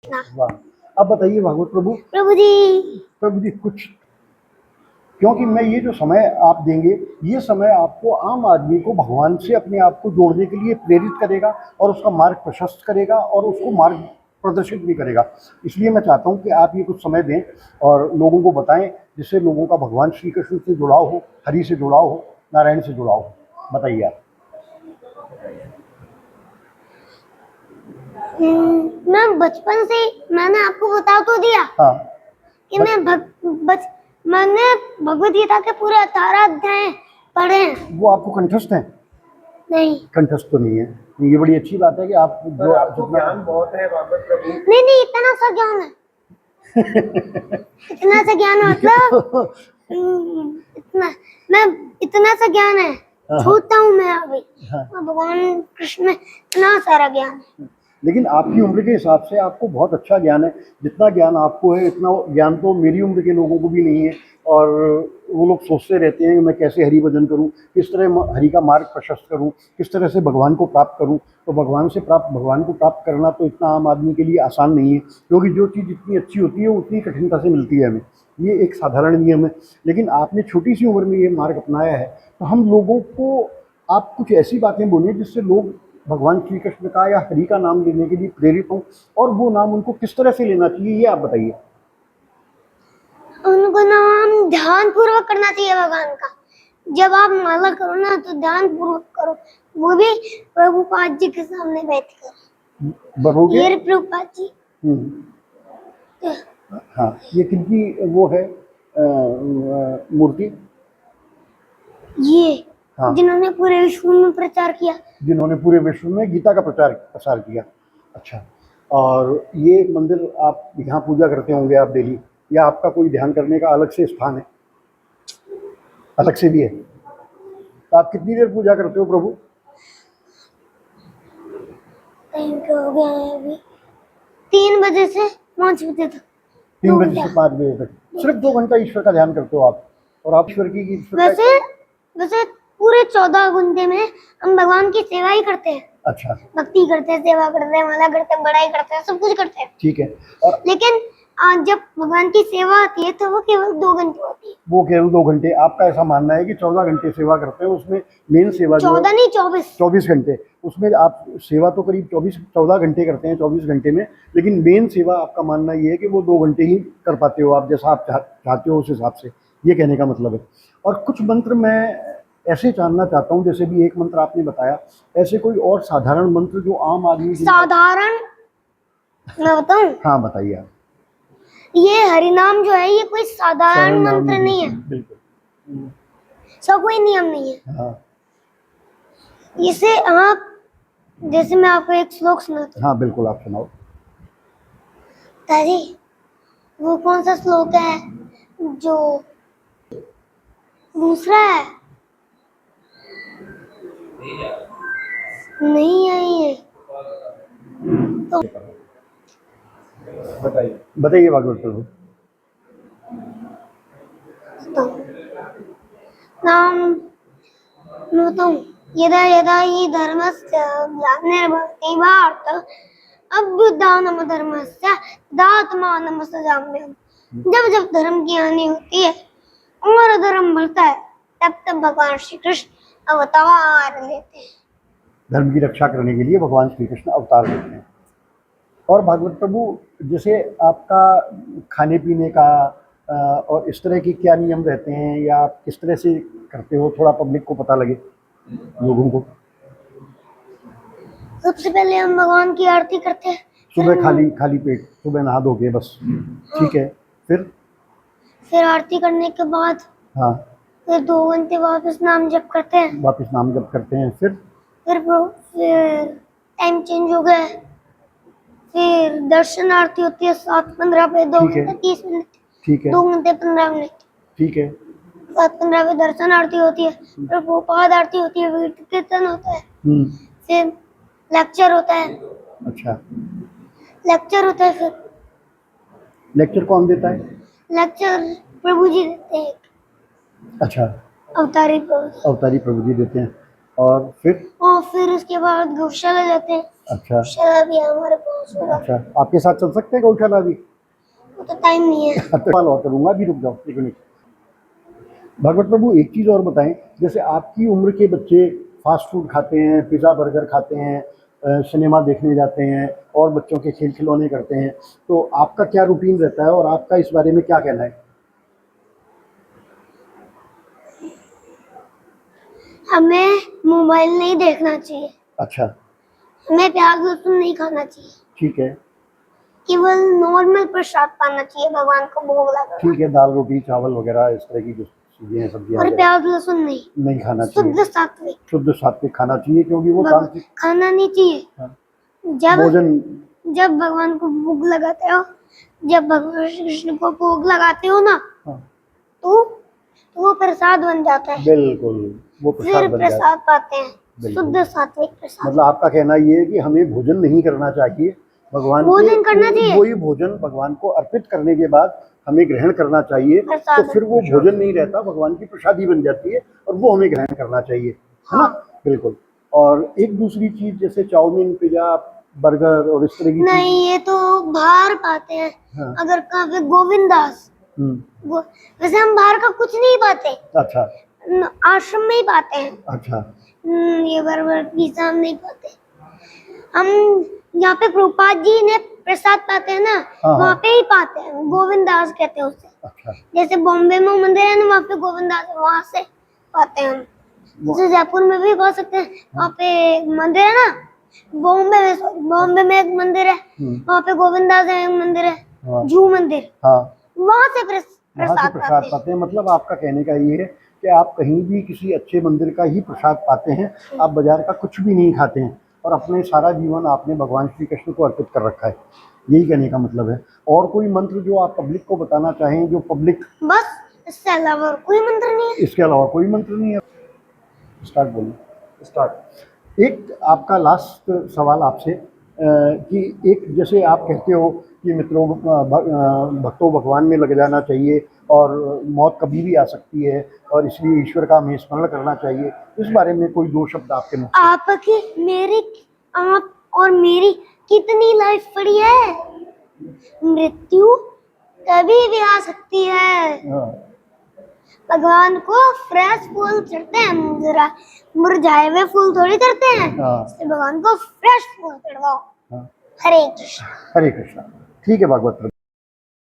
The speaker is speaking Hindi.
वाह। अब बताइए भागवत प्रभु। प्रभु जी कुछ, क्योंकि मैं ये जो समय आप देंगे, ये समय आपको आम आदमी को भगवान से अपने आप को जोड़ने के लिए प्रेरित करेगा और उसका मार्ग प्रशस्त करेगा और उसको मार्ग प्रदर्शित भी करेगा। इसलिए मैं चाहता हूँ कि आप ये कुछ समय दें और लोगों को बताएं, जिससे लोगों का भगवान श्री कृष्ण से जुड़ाव हो, हरि से जुड़ाव हो, नारायण से जुड़ाव हो। बताइए आप। मैं बचपन से मैंने आपको बता तो दिया। हाँ, कि मैंने भगवत गीता के पूरे 18 अध्याय पढ़े हैं। वो आपको कंठस्थ हैं? नहीं, कंठस्थ तो नहीं है। ये बड़ी अच्छी बात है कि आप जो आपको ज्ञान बहुत है भागवत प्रभु। नहीं इतना सा ज्ञान है। इतना सा ज्ञान मतलब इतना सा ज्ञान है। छोटा हूँ मैं अभी। भगवान कृष्ण में इतना सारा ज्ञान है। लेकिन आपकी उम्र के हिसाब से आपको बहुत अच्छा ज्ञान है। जितना ज्ञान आपको है, इतना ज्ञान तो मेरी उम्र के लोगों को भी नहीं है। और वो लोग सोचते रहते हैं कि मैं कैसे हरि भजन करूं, किस तरह हरि का मार्ग प्रशस्त करूं, किस तरह से भगवान को प्राप्त करूं। तो भगवान को प्राप्त करना तो इतना आम आदमी के लिए आसान नहीं है, क्योंकि जो चीज़ इतनी अच्छी होती है उतनी कठिनता से मिलती है हमें। ये एक साधारण नियम है। लेकिन आपने छोटी सी उम्र में ये मार्ग अपनाया है, तो हम लोगों को आप कुछ ऐसी बातें बोलिए जिससे लोग भगवान श्री कृष्ण का या हरि का नाम लेने के लिए प्रेरित हों, और वो नाम उनको किस तरह से लेना चाहिए, ये आप बताइए। उनको नाम ध्यान पूर्वक करना चाहिए भगवान का। जब आप माला करो ना तो ध्यान पूर्वक करो, वो भी प्रभुपाद जी के सामने बैठ कर। ये प्रभुपाद जी। हाँ, ये किनकी वो है मूर्ति? ये हाँ। जिन्होंने पूरे विश्व में प्रचार किया, जिन्होंने पूरे विश्व में गीता का प्रसार किया। अच्छा, और ये मंदिर आप यहाँ पूजा करते होंगे आप डेली, या आपका कोई ध्यान करने का अलग से स्थान है? अलग से भी है। तो आप कितनी देर पूजा करते हो प्रभु? हो गया है अभी 3 बजे से 5 बजे तक। 3 बजे से 5 बजे तक सिर्फ 2 घंटा ईश्वर का ध्यान करते हो आप? और आप ईश्वर की वैसे पूरे 14 घंटे में हम भगवान की सेवा ही करते हैं। अच्छा, भक्ति करते हैं, सेवा करते हैं, माला करते हैं, बड़ाई करते हैं, सब कुछ करते हैं। ठीक है। और लेकिन जब भगवान की सेवा आती है तो वो केवल 2 घंटे होती है। वो केवल 2 घंटे। आपका ऐसा मानना है कि 14 घंटे सेवा करते हैं, उसमें मेन सेवा 14 नहीं 24 घंटे, उसमें आप सेवा तो करीब 14 घंटे करते हैं 24 घंटे में, लेकिन मेन सेवा आपका मानना ये है कि वो 2 घंटे ही कर पाते हो आप, जैसा आप चाहते हो उस हिसाब से, ये कहने का मतलब है। और कुछ मंत्र मैं ऐसे जानना चाहता हूँ, जैसे भी एक मंत्र आपने बताया, ऐसे कोई और साधारण मंत्र जो आम आदमी साधारण मैं बताऊं? हाँ बताइए आप। ये हरिनाम जो है ये कोई साधारण मंत्र नहीं है, बिल्कुल सब कोई नियम नहीं है। हाँ, इसे आप जैसे मैं आपको एक श्लोक सुनाता हूँ। हाँ बिल्कुल, आप सुनाओ। ताजी वो कौन सा श्लोक है जो दूसरा है? नहीं आई है तो बताइए भागवत प्रभु। नाम बताऊं? यदा यदा हि धर्मस्य ग्लानिर्भवति भारत अभ्युत्थानम धर्मस्य तदात्मानं सृजाम्यहम्। जब जब धर्म की हानि होती है और अधर्म बढ़ता है, तब तब भगवान श्री कृष्ण अवतार लेते हैं। धर्म की रक्षा करने के लिए भगवान श्री कृष्ण अवतार लेते हैं। और भागवत प्रभु, जैसे आपका खाने पीने का और इस तरह के क्या नियम रहते हैं, या आप किस तरह से करते हो, थोड़ा पब्लिक को पता लगे, लोगों को। सबसे पहले हम भगवान की आरती करते हैं। सुबह खाली पेट, सुबह नहा धो के बस, ठीक है। फिर आरती करने के बाद हाँ, फिर 2 घंटे वापस नाम जप करते हैं। फिर टाइम चेंज हो गया, फिर दर्शन आरती होती है 7:15 पे, 2 घंटे 30 मिनट, ठीक है, 2 घंटे 15 मिनट, ठीक है। 7:15 पे दर्शन आरती होती है, फिर प्रभात आरती होती है, फिर कीर्तन होता है, फिर लेक्चर होता है। अच्छा, लेक्चर होता है। फिर लेक्चर कौन देता है? लेक्चर प्रभु जी देते हैं। अच्छा, अवतारी प्रभु जी देते हैं। और फिर उसके बाद गौशाला जाते हैं। अच्छा गौशाला भी है हमारे पास होगा। अच्छा, आपके साथ चल सकते हैं गौशाला भी? वो तो टाइम नहीं है। सवाल और करूँगा, अभी रुक जाओ एक मिनट। भागवत प्रभु एक चीज़ और बताएं, जैसे आपकी उम्र के बच्चे फास्ट फूड खाते हैं, पिज़्ज़ा बर्गर खाते हैं, सिनेमा देखने जाते हैं और बच्चों के खेल खिलौने करते हैं, तो आपका क्या रूटीन रहता है और आपका इस बारे में क्या कहना है? हमें मोबाइल नहीं देखना चाहिए, अच्छा हमें प्याज लहसुन नहीं खाना चाहिए, ठीक है, केवल नॉर्मल प्रसाद पाना चाहिए भगवान को भोग लगा, ठीक है, दाल रोटी चावल वगैरह इस तरह की जो चीज़ें हैं सब्जियाँ और वगैरह प्याज लहसुन नहीं, नहीं खाना शुद्ध चाहिए, सात्विक शुद्ध सात्विक खाना चाहिए, क्योंकि वो तांत्रिक खाना नहीं चाहिए। हाँ, जब भोजन जब भगवान को भोग लगाते हो, जब भगवान श्री कृष्ण को भोग लगाते हो ना, हाँ, तो वो प्रसाद बन जाता है, बिल्कुल वो फिर प्रसाद बन जाता है। प्रसाद पाते हैं, बिल्कुल। शुद्ध सात्विक प्रसाद। मतलब आपका कहना ये है कि हमें भोजन नहीं करना चाहिए, भगवान भोजन के करना चाहिए। वही भोजन भगवान को अर्पित करने के बाद हमें ग्रहण करना चाहिए, तो प्रसाद। फिर वो भोजन नहीं रहता, भगवान की प्रसादी बन जाती है और वो हमें ग्रहण करना चाहिए, है ना? बिल्कुल। और एक दूसरी चीज जैसे चाउमीन, पिज्जा, बर्गर और इस तरह की नहीं, ये तो बाहर पाते हैं। हाँ। अगर कहाँ पे गोविंदास, वैसे हम बाहर का कुछ नहीं पाते, अच्छा आश्रम में ही पाते हैं। अच्छा ये बर्गर पिज्जा हम नहीं पाते। हम यहाँ पे प्रभुपाद जी ने प्रसाद पाते हैं ना, हाँ, वहाँ हाँ। पे ही पाते हैं, गोविंदास कहते हैं उसे। अच्छा जैसे बॉम्बे में मंदिर है ना, वहाँ पे गोविंदास है, वहाँ से पाते हैं हम। जैसे जयपुर में भी पा सकते हैं, वहाँ पे एक मंदिर है ना, बॉम्बे में एक मंदिर है, वहाँ पे गोविंदास है, एक मंदिर है, हाँ। जू मंदिर, हाँ, वहाँ से वहाँ से प्रसाद प्रसाद पाते हैं। पाते हैं। मतलब आपका कहने का ये है कि आप कहीं भी किसी अच्छे मंदिर का ही प्रसाद पाते हैं, आप बाजार का कुछ भी नहीं खाते हैं और अपने सारा जीवन आपने भगवान श्री कृष्ण को अर्पित कर रखा है, यही कहने का मतलब है। और कोई मंत्र जो आप पब्लिक को बताना चाहें, जो पब्लिक बस इससे अलावा और कोई मंत्र नहीं है। इसके अलावा कोई मंत्र नहीं है? स्टार्ट बोलिए। स्टार्ट। एक आपका लास्ट सवाल आपसे कि एक जैसे आप कहते हो कि मित्रों भक्तों भगवान में लग जाना चाहिए और मौत कभी भी आ सकती है और इसलिए ईश्वर का हमें स्मरण करना चाहिए, इस बारे में कोई दो शब्द आपके मुख से? आपकी मेरी आप और मेरी कितनी लाइफ पड़ी है, मृत्यु कभी भी आ सकती है। हाँ, भगवान को फ्रेश फूल चढ़ते हैं, जरा मुरझाए हुए फूल थोड़ी चढ़ते हैं। हाँ। इसलिए भगवान को फ्रेश फूल चढ़वाओ। हाँ। हरे कृष्ण। हरे कृष्णा। ठीक है भागवत प्रभु।